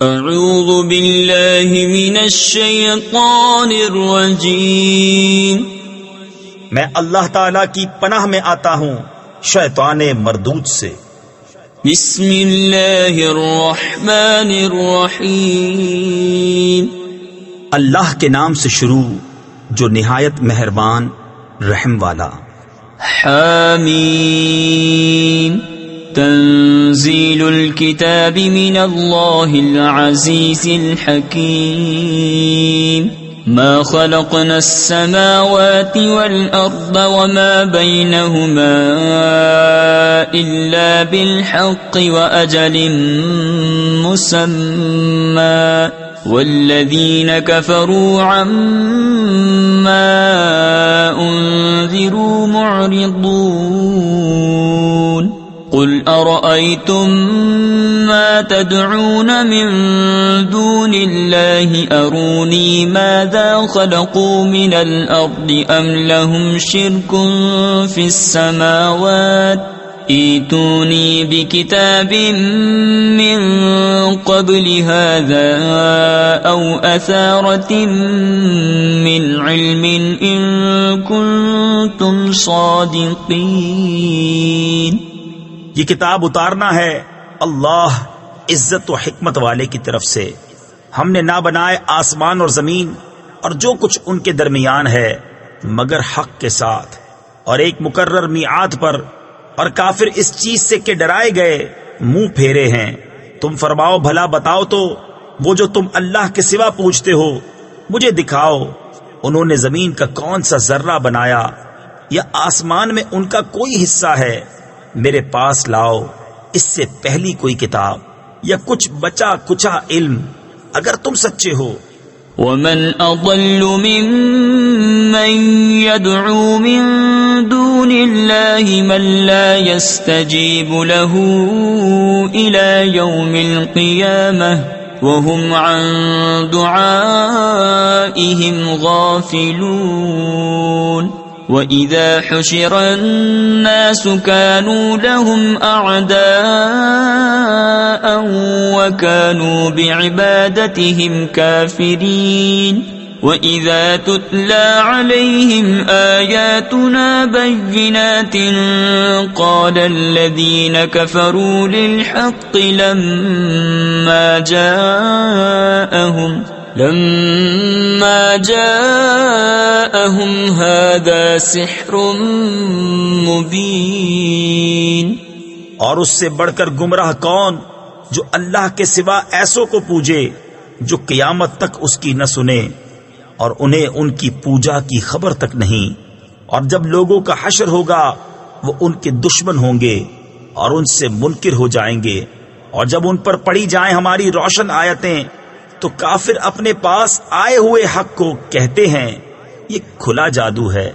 اعوذ باللہ من الشیطان الرجیم، میں اللہ تعالی کی پناہ میں آتا ہوں شیطان مردود سے۔ بسم اللہ الرحمن الرحیم، اللہ کے نام سے شروع جو نہایت مہربان رحم والا۔ حامیم، تنزیل الکتاب من اللہ العزیز الحکیم، ما خلقنا السماوات والأرض وما بينهما إلا بالحق وأجل مسمى، والذين كفروا عما أنذروا معرضون، قل أرأيتم ما تدعون من دون الله أروني ماذا خلقوا من الأرض أم لهم شرك في السماوات، ائتوني بكتاب من قبل هذا أو أثارة من علم إن كنتم صادقين۔ یہ کتاب اتارنا ہے اللہ عزت و حکمت والے کی طرف سے۔ ہم نے نہ بنائے آسمان اور زمین اور جو کچھ ان کے درمیان ہے مگر حق کے ساتھ اور ایک مقرر میعاد پر، اور کافر اس چیز سے کہ ڈرائے گئے منہ پھیرے ہیں۔ تم فرماؤ بھلا بتاؤ تو وہ جو تم اللہ کے سوا پوچھتے ہو مجھے دکھاؤ، انہوں نے زمین کا کون سا ذرہ بنایا یا آسمان میں ان کا کوئی حصہ ہے؟ میرے پاس لاؤ اس سے پہلی کوئی کتاب یا کچھ بچا کچا علم اگر تم سچے ہو۔ ومن اضل ممن يدعو من دون الله من لا يستجيب له الى يوم القيامة وهم عن دعائهم غافلون، وَإِذَا حُشِرَ النَّاسُ كَانُوا لَهُمْ أَعْدَاءً وَكَانُوا بِعِبَادَتِهِمْ كَافِرِينَ، وَإِذَا تُتْلَى عَلَيْهِمْ آيَاتُنَا بَيِّنَاتٍ قَالَ الَّذِينَ كَفَرُوا لِلْحَقِّ لَمَّا جاءهم هذا سحر مبین۔ اور اس سے بڑھ کر گمراہ کون جو اللہ کے سوا ایسوں کو پوجے جو قیامت تک اس کی نہ سنے اور انہیں ان کی پوجا کی خبر تک نہیں۔ اور جب لوگوں کا حشر ہوگا وہ ان کے دشمن ہوں گے اور ان سے منکر ہو جائیں گے، اور جب ان پر پڑھی جائیں ہماری روشن آیتیں تو کافر اپنے پاس آئے ہوئے حق کو کہتے ہیں یہ کھلا جادو ہے۔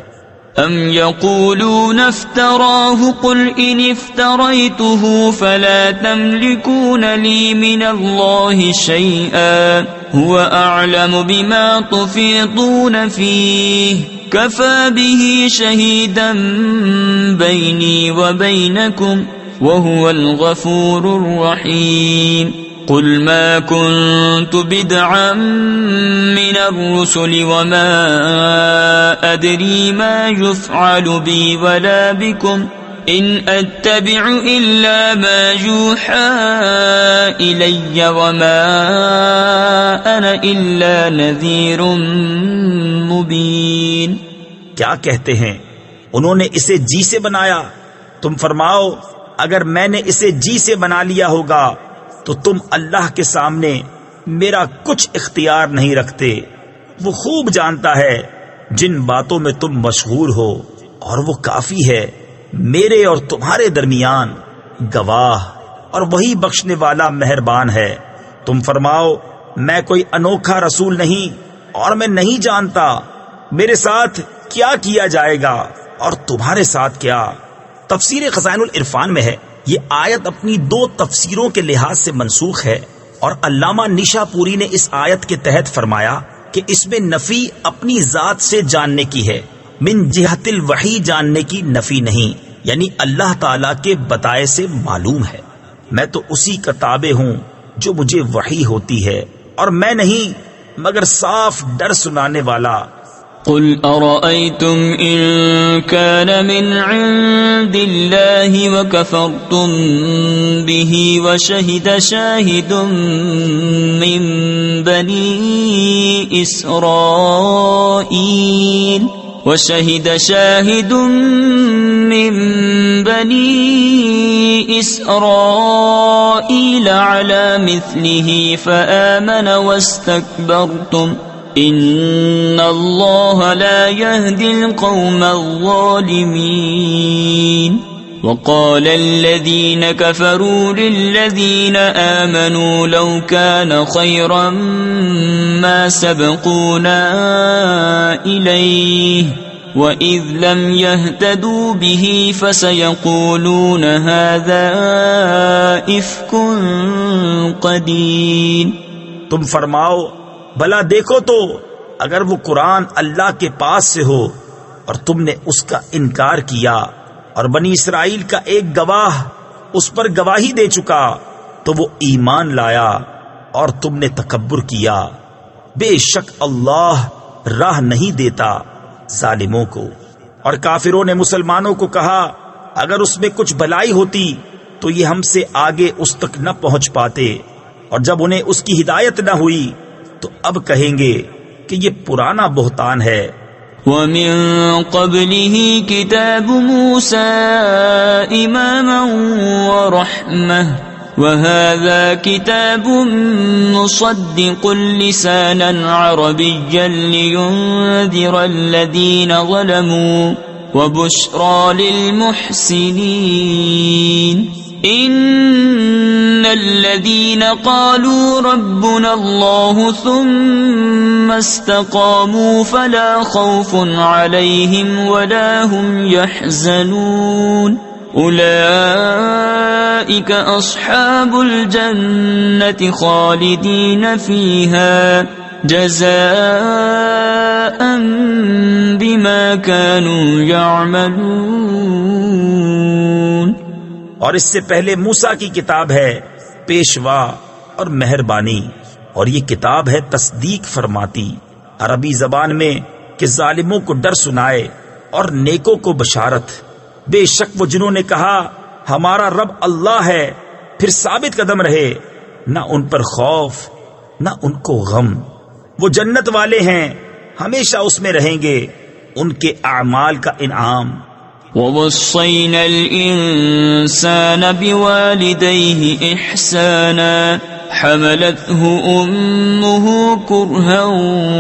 ام یقولون افتراہ قل ان افتریته فلا تملکون لی من اللہ شیئا هو اعلم بما تفیضون فیہ کفا به شہیدا بینی وبینکم وهو الغفور الرحیم۔ قل ما كنت بدعا من الرسل وما أدري ما يفعل بي ولا بكم إن أتبع إلا ما يوحى إلي وما أنا إلا نذير مبين۔ کیا کہتے ہیں انہوں نے اسے جی سے بنایا؟ تم فرماؤ اگر میں نے اسے جی سے بنا لیا ہوگا تو تم اللہ کے سامنے میرا کچھ اختیار نہیں رکھتے۔ وہ خوب جانتا ہے جن باتوں میں تم مشغول ہو، اور وہ کافی ہے میرے اور تمہارے درمیان گواہ، اور وہی بخشنے والا مہربان ہے۔ تم فرماؤ میں کوئی انوکھا رسول نہیں اور میں نہیں جانتا میرے ساتھ کیا کیا جائے گا اور تمہارے ساتھ کیا۔ تفسیر خزائن العرفان میں ہے یہ آیت اپنی دو تفسیروں کے لحاظ سے منسوخ ہے، اور علامہ نیشا پوری نے اس آیت کے تحت فرمایا کہ اس میں نفی اپنی ذات سے جاننے کی ہے، من جہت الوحی جاننے کی نفی نہیں، یعنی اللہ تعالی کے بتائے سے معلوم ہے۔ میں تو اسی کا تابع ہوں جو مجھے وحی ہوتی ہے، اور میں نہیں مگر صاف ڈر سنانے والا۔ قل أرأيتم إن كان من عند الله وكفرتم به وشهد شاهد من بني إسرائيل على مثله فآمن واستكبرتم إن الله لا يهدي القوم الظالمين وقال الذين كفروا للذين آمنوا لو كان خيرا ما سبقونا إليه وَإِذْ لَمْ يَهْتَدُوا بِهِ فَسَيَقُولُونَ هَذَا إِفْكٌ قَدِيمٌ۔ تم فرماؤ بھلا دیکھو تو اگر وہ قرآن اللہ کے پاس سے ہو اور تم نے اس کا انکار کیا اور بنی اسرائیل کا ایک گواہ اس پر گواہی دے چکا تو وہ ایمان لایا اور تم نے تکبر کیا، بے شک اللہ راہ نہیں دیتا ظالموں کو۔ اور کافروں نے مسلمانوں کو کہا اگر اس میں کچھ بھلائی ہوتی تو یہ ہم سے آگے اس تک نہ پہنچ پاتے، اور جب انہیں اس کی ہدایت نہ ہوئی تو اب کہیں گے کہ یہ پرانا بہتان ہے۔ وَمِن قَبْلِهِ كِتَابُ مُوسَى إِمَامًا وَرَحْمَةً وَهَذَا كِتَابٌ مُصَدِّقٌ لِسَانًا عَرَبِيًّا لِيُنذِرَ الَّذِينَ ظَلَمُوا وَبُشْرَى لِلْمُحْسِنِينَ إِنَّ الَّذِينَ قَالُوا رَبُّنَا اللَّهُ ثُمَّ اسْتَقَامُوا فَلَا خَوْفٌ عَلَيْهِمْ وَلَا هُمْ يَحْزَنُونَ أُولَئِكَ أَصْحَابُ الْجَنَّةِ خَالِدِينَ فِيهَا جَزَاءً بِمَا كَانُوا يَعْمَلُونَ۔ اور اس سے پہلے موسیٰ کی کتاب ہے پیشوا اور مہربانی، اور یہ کتاب ہے تصدیق فرماتی عربی زبان میں کہ ظالموں کو ڈر سنائے اور نیکوں کو بشارت۔ بے شک وہ جنہوں نے کہا ہمارا رب اللہ ہے پھر ثابت قدم رہے، نہ ان پر خوف نہ ان کو غم، وہ جنت والے ہیں ہمیشہ اس میں رہیں گے، ان کے اعمال کا انعام۔ وَوَصَّيْنَا الْإِنسَانَ بِوَالِدَيْهِ إِحْسَانًا حَمَلَتْهُ أُمُّهُ كُرْهًا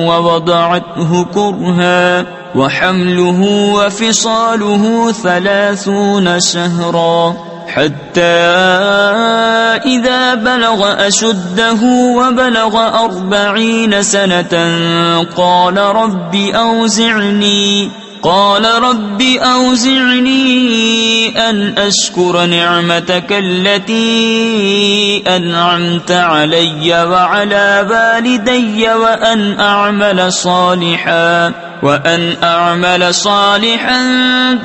وَوَضَعَتْهُ كُرْهًا وَحَمْلُهُ وَفِصَالُهُ 30 شَهْرًا حَتَّى إِذَا بَلَغَ أَشُدَّهُ وَبَلَغَ 40 سَنَةً قال رب أوزعني أن أشكر نعمتك التي أنعمت علي وعلى والدي وأن أعمل صالحا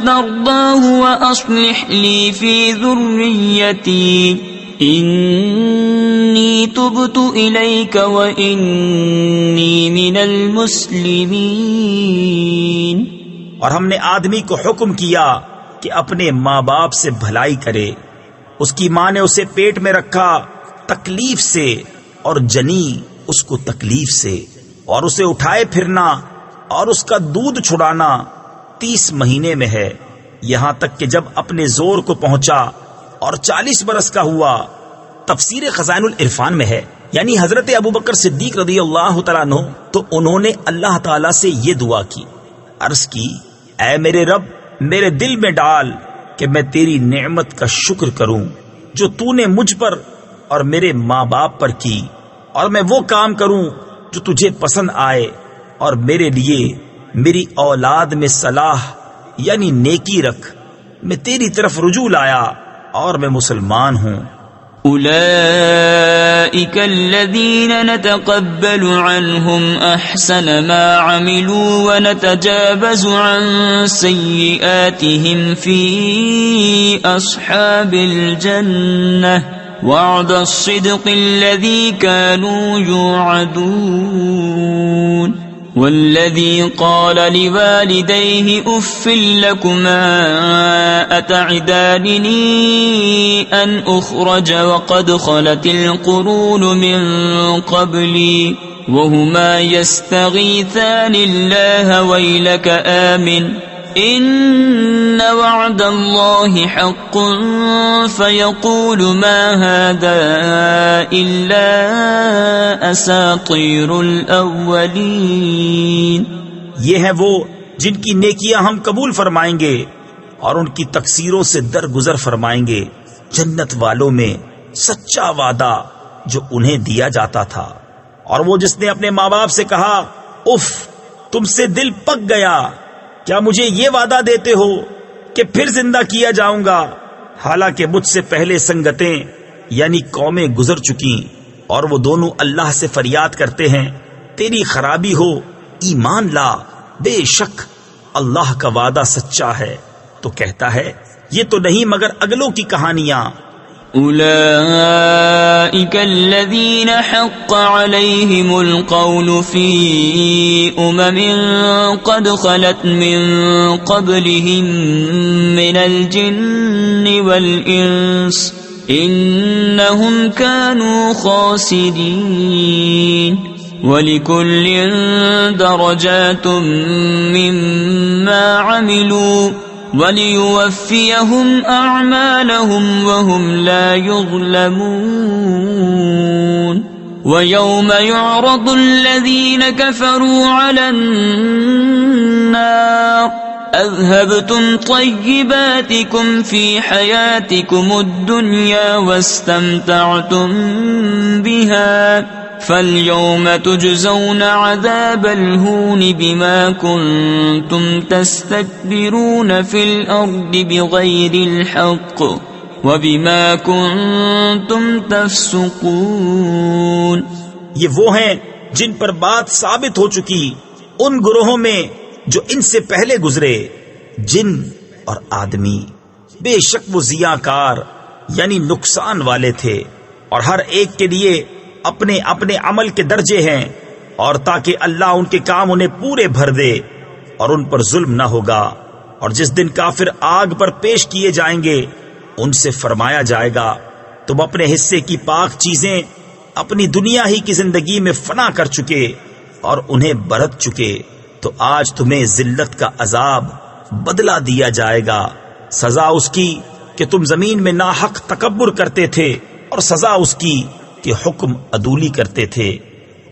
ترضاه وأصلح لي في ذريتي إني تبت إليك وإني من المسلمين۔ اور ہم نے آدمی کو حکم کیا کہ اپنے ماں باپ سے بھلائی کرے، اس کی ماں نے اسے پیٹ میں رکھا تکلیف سے اور جنی اس کو تکلیف سے، اور اسے اٹھائے پھرنا اور اس کا دودھ چھڑانا 30 مہینے میں ہے، یہاں تک کہ جب اپنے زور کو پہنچا اور 40 برس کا ہوا۔ تفسیر خزائن العرفان میں ہے، یعنی حضرت ابوبکر صدیق رضی اللہ تعالیٰ عنہ تو انہوں نے اللہ تعالیٰ سے یہ دعا کی، عرض کی اے میرے رب میرے دل میں ڈال کہ میں تیری نعمت کا شکر کروں جو تو نے مجھ پر اور میرے ماں باپ پر کی، اور میں وہ کام کروں جو تجھے پسند آئے، اور میرے لیے میری اولاد میں صلاح یعنی نیکی رکھ، میں تیری طرف رجوع لایا اور میں مسلمان ہوں۔ أولئك الذين نتقبل عنهم أحسن ما عملوا ونتجاوز عن سيئاتهم في أصحاب الجنة وعد الصدق الذي كانوا يوعدون والذي قال لوالديه أف لكما أتعدانني أن أخرج وقد خلت القرون من قبلي وهما يستغيثان الله ويلك آمن إن وعد الله حق فيقول ما هذا إلا أساطير الأولين. یہ ہیں وہ جن کی نیکیاں ہم قبول فرمائیں گے اور ان کی تقصیروں سے درگزر فرمائیں گے. جنت والوں میں سچا وعدہ جو انہیں دیا جاتا تھا، اور وہ جس نے اپنے ماں باپ سے کہا اف تم سے دل پک گیا، کیا مجھے یہ وعدہ دیتے ہو کہ پھر زندہ کیا جاؤں گا، حالانکہ مجھ سے پہلے سنگتیں یعنی قومیں گزر چکی، اور وہ دونوں اللہ سے فریاد کرتے ہیں تیری خرابی ہو، ایمان لا، بے شک اللہ کا وعدہ سچا ہے. تو کہتا ہے یہ تو نہیں مگر اگلوں کی کہانیاں. أولئك الذين حق عليهم القول في قد خلت من قبلهم من الجن والإنس إنهم كانوا خاسرين. ولكل درجات مما عملوا وَلِيُوَفِّيَهُمْ أَعْمَالَهُمْ وَهُمْ لَا يُظْلَمُونَ. وَيَوْمَ يُعْرَضُ الَّذِينَ كَفَرُوا عَلَى النَّارِ أَذْهَبْتُمْ طَيِّبَاتِكُمْ فِي حَيَاتِكُمُ الدُّنْيَا وَاسْتَمْتَعْتُمْ بِهَا فَالْيَوْمَ تُجْزَوْنَ عَذَابَ الْهُونِ بِمَا كُنْتُمْ تَسْتَكْبِرُونَ فِي الْأَرْضِ بِغَيْرِ الْحَقِّ وَبِمَا كُنْتُمْ تَفْسُقُونَ. یہ وہ ہیں جن پر بات ثابت ہو چکی ان گروہوں میں جو ان سے پہلے گزرے، جن اور آدمی. بے شک وہ ضیاءکار یعنی نقصان والے تھے، اور ہر ایک کے لیے اپنے اپنے عمل کے درجے ہیں، اور تاکہ اللہ ان کے کام انہیں پورے بھر دے اور ان پر ظلم نہ ہوگا. اور جس دن کافر آگ پر پیش کیے جائیں گے ان سے فرمایا جائے گا تم اپنے حصے کی پاک چیزیں اپنی دنیا ہی کی زندگی میں فنا کر چکے اور انہیں برت چکے، تو آج تمہیں ذلت کا عذاب بدلہ دیا جائے گا. سزا اس کی کہ تم زمین میں ناحق تکبر کرتے تھے، اور سزا اس کی کہ حکم عدولی کرتے تھے.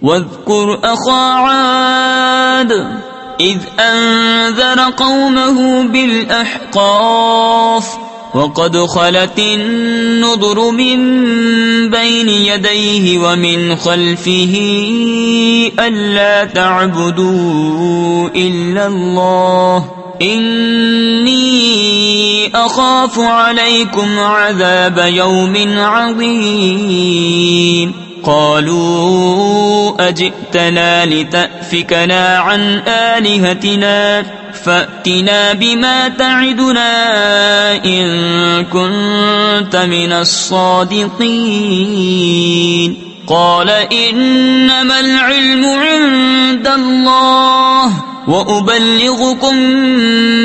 وَاذْكُرْ أَخَا عَادٍ إِذْ أَنذَرَ قَوْمَهُ بِالْأَحْقَافِ وَقَدْ خَلَتِ النُّذُرُ مِنْ بَيْنِ يَدَيْهِ وَمِنْ خَلْفِهِ أَلَّا تَعْبُدُوا إِلَّا اللَّهَ إِنِّي أَخَافُ عَلَيْكُمْ عَذَابَ يَوْمٍ عَظِيمٍ. قالوا أجئتنا لتأفكنا عن آلهتنا فأتنا بما تعدنا إن كنت من الصادقين. قال إنما العلم عند الله وأبلغكم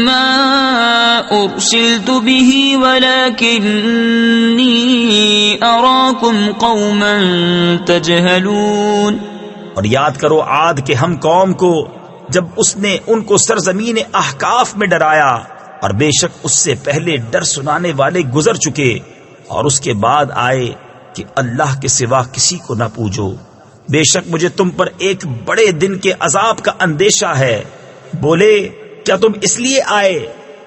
ما أرسلت به ولكني أراكم قوما تجهلون. اور یاد کرو عاد کے ہم قوم کو جب اس نے ان کو سرزمین احقاف میں ڈرایا، اور بے شک اس سے پہلے ڈر سنانے والے گزر چکے، اور اس کے بعد آئے کہ اللہ کے سوا کسی کو نہ پوجو. بے شک مجھے تم پر ایک بڑے دن کے عذاب کا اندیشہ ہے. بولے کیا تم اس لیے آئے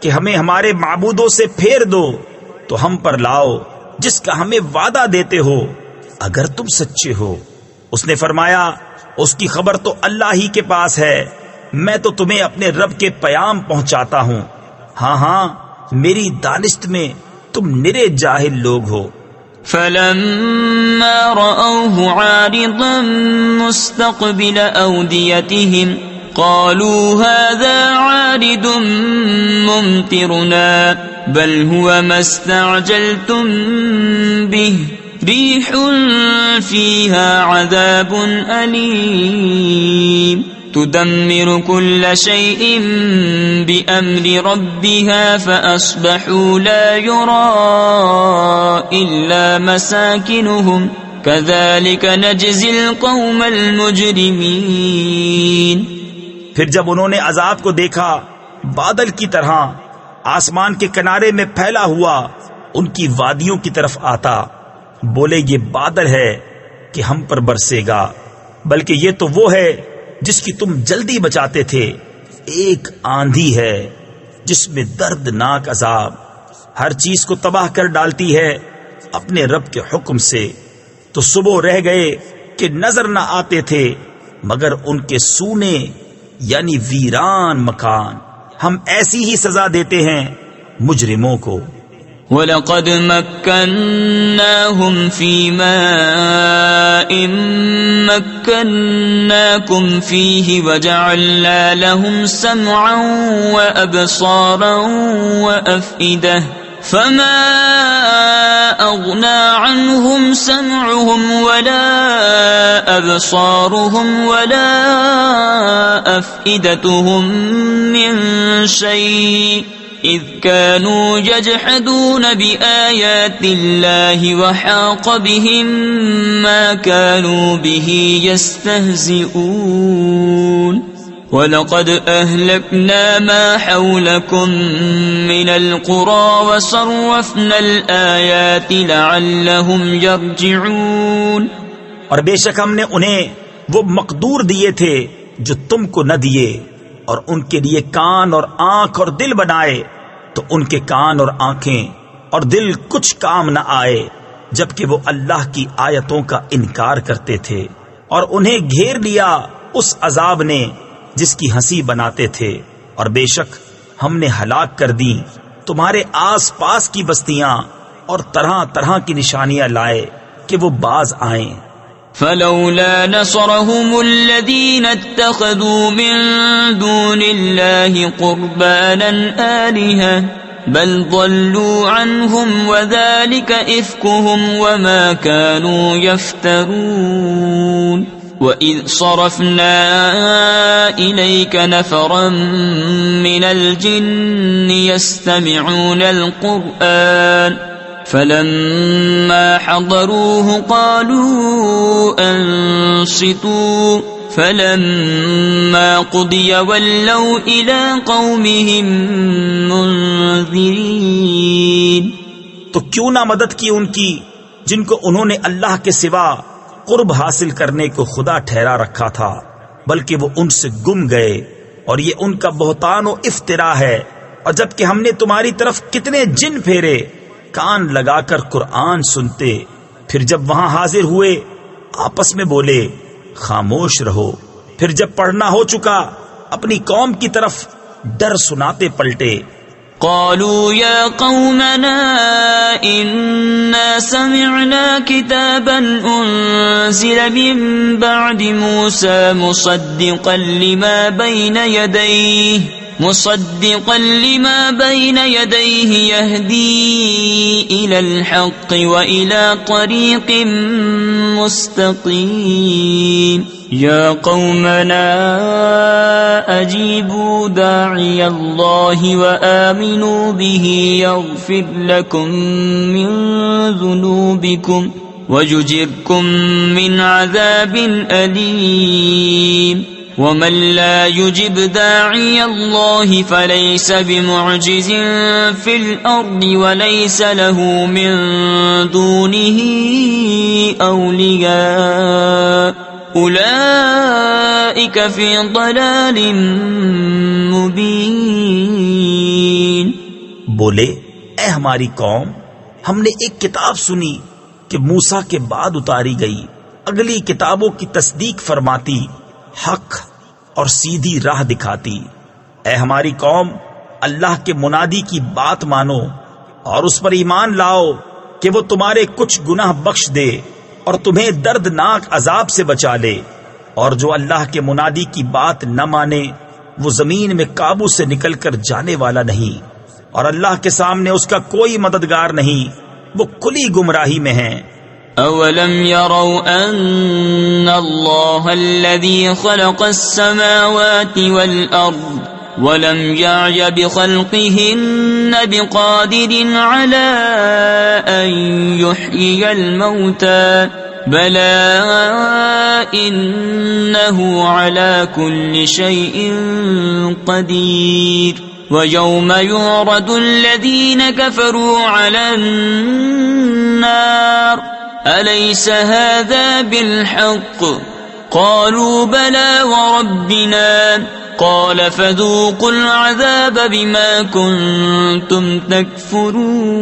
کہ ہمیں ہمارے معبودوں سے پھیر دو، تو ہم پر لاؤ جس کا ہمیں وعدہ دیتے ہو اگر تم سچے ہو. اس نے فرمایا اس کی خبر تو اللہ ہی کے پاس ہے، میں تو تمہیں اپنے رب کے پیام پہنچاتا ہوں. ہاں ہاں میری دانست میں تم نرے جاہل لوگ ہو. فلما رأوه عارضا مستقبل أوديتهم قالوا هذا عارض ممطرنا بل هو ما استعجلتم به ريح فيها عذاب أليم تدمر كل شيء بأمر ربها فأصبحوا لا يرى إلا مساكنهم كذلك نجزي القوم المجرمين۔ پھر جب انہوں نے عذاب کو دیکھا بادل کی طرح آسمان کے کنارے میں پھیلا ہوا ان کی وادیوں کی طرف آتا، بولے یہ بادل ہے کہ ہم پر برسے گا، بلکہ یہ تو وہ ہے جس کی تم جلدی بچاتے تھے، ایک آندھی ہے جس میں دردناک عذاب ہر چیز کو تباہ کر ڈالتی ہے اپنے رب کے حکم سے۔ تو صبح رہ گئے کہ نظر نہ آتے تھے مگر ان کے سونے یعنی ویران مکان۔ ہم ایسی ہی سزا دیتے ہیں مجرموں کو۔ وَلَقَدْ مَكَّنَّاهُمْ فِي مَاءٍ مَكَّنَّاكُمْ فِيهِ وَجَعَلْنَا لَهُمْ سَمْعًا وَأَبْصَارًا وَأَفْئِدَةً فَمَا أَغْنَى عَنْهُمْ سَمْعُهُمْ وَلَا أَبْصَارُهُمْ وَلَا أَفْئِدَتُهُمْ مِنْ شَيْءٍ إِذْ كَانُوا يَجْحَدُونَ بِآيَاتِ اللَّهِ وَحَاقَ بِهِمْ مَا كَانُوا بِهِ يَسْتَهْزِئُونَ وَلَقَدْ أَهْلَكْنَا مَا حَوْلَكُمْ مِنَ الْقُرَى وَصَرَّفْنَا الْآيَاتِ لَعَلَّهُمْ يَرْجِعُونَ۔ اور بے شک ہم نے انہیں وہ مقدور دیے تھے جو تم کو نہ دیے، اور ان کے لیے کان اور آنکھ اور دل بنائے، تو ان کے کان اور آنکھیں اور دل کچھ کام نہ آئے جبکہ وہ اللہ کی آیتوں کا انکار کرتے تھے، اور انہیں گھیر لیا اس عذاب نے جس کی ہنسی بناتے تھے۔ اور بے شک ہم نے ہلاک کر دیں تمہارے آس پاس کی بستیاں اور طرح طرح کی نشانیاں لائے کہ وہ باز آئیں۔ فلولا نصرهم الذين اتخذوا من دون الله قربانا آلهة بل ضلوا عنهم وذلك إفكهم وما كانوا يفترون۔ وَإِذْ صَرَفْنَا إِلَيْكَ نَفَرًا مِّنَ الْجِنِّ يَسْتَمِعُونَ الْقُرْآنَ فَلَمَّا حَضَرُوهُ قَالُوا أَنصِتُوا فَلَمَّا قُضِيَ وَلَّوْا إِلَىٰ قَوْمِهِمْ مُنذِرِينَ۔ تو کیوں نہ مدد کی ان کی جن کو انہوں نے اللہ کے سوا قرب حاصل کرنے کو خدا ٹھہرا رکھا تھا، بلکہ وہ ان سے گم گئے، اور یہ ان کا بہتان و افترا ہے۔ اور جبکہ ہم نے تمہاری طرف کتنے جن پھیرے کان لگا کر قرآن سنتے، پھر جب وہاں حاضر ہوئے آپس میں بولے خاموش رہو، پھر جب پڑھنا ہو چکا اپنی قوم کی طرف ڈر سناتے پلٹے۔ قالوا يا قومنا إنا سمعنا كتابا أنزل من بعد موسى مصدقا لما بين يديه يهدي إلى الحق وإلى طريق مستقيم يا قومنا أجيبوا داعي الله وآمنوا به يغفر لكم من ذنوبكم ويجركم من عذاب أليم ومن لا يجب داعي الله فليس بمعجز في الأرض وليس له من دونه أولياء أولئك في ضلال مبين۔ بولے اے ہماری قوم، ہم نے ایک کتاب سنی کہ موسیٰ کے بعد اتاری گئی، اگلی کتابوں کی تصدیق فرماتی، حق اور سیدھی راہ دکھاتی۔ اے ہماری قوم، اللہ کے منادی کی بات مانو اور اس پر ایمان لاؤ کہ وہ تمہارے کچھ گناہ بخش دے اور تمہیں دردناک عذاب سے بچا لے، اور جو اللہ کے منادی کی بات نہ مانے وہ زمین میں قابو سے نکل کر جانے والا نہیں، اور اللہ کے سامنے اس کا کوئی مددگار نہیں، وہ کھلی گمراہی میں ہیں۔ أولم يروا أن الله الذي خلق السماوات والأرض ولم يعي بخلقهن بقادر على أن يحيي الموتى بلى إنه على كل شيء قدير ويوم يعرض الذين كفروا على النار أليس هذا بالحق قالوا بلى وربنا قال فذوقوا العذاب بما كنتم تكفرون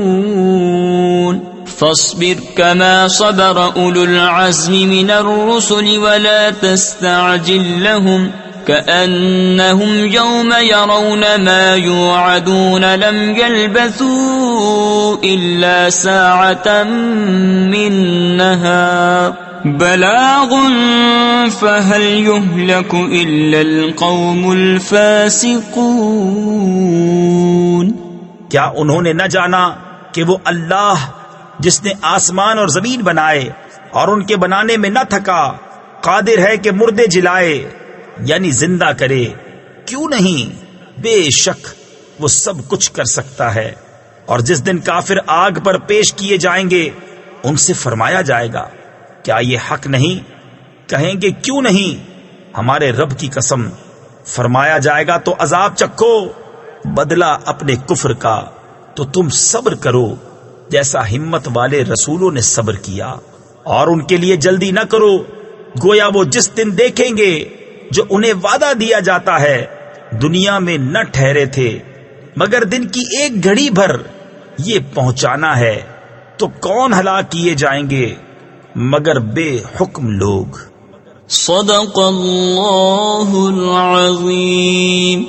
فاصبر كما صبر أولو العزم من الرسل ولا تستعجل لهم كأنهم يوم يرون ما يوعدون لم يلبثوا إلا ساعة من نهار بلاغ فهل يهلك إلا القوم الفاسقون. کیا انہوں نے نہ جانا کہ وہ اللہ جس نے آسمان اور زمین بنائے اور ان کے بنانے میں نہ تھکا قادر ہے کہ مردے جلائے یعنی زندہ کرے؟ کیوں نہیں، بے شک وہ سب کچھ کر سکتا ہے. اور جس دن کافر آگ پر پیش کیے جائیں گے ان سے فرمایا جائے گا کیا یہ حق نہیں؟ کہیں گے کیوں نہیں، ہمارے رب کی قسم. فرمایا جائے گا تو عذاب چکھو بدلہ اپنے کفر کا، تو تم صبر کرو جیسا ہمت والے رسولوں نے صبر کیا، اور ان کے لیے جلدی نہ کرو گویا وہ جس دن دیکھیں گے جو انہیں وعدہ دیا جاتا ہے دنیا میں نہ ٹھہرے تھے مگر دن کی ایک گھڑی بھر، یہ پہنچانا ہے. تو کون ہلاک کیے جائیں گے مگر بے حکم لوگ. صدق اللہ العظیم.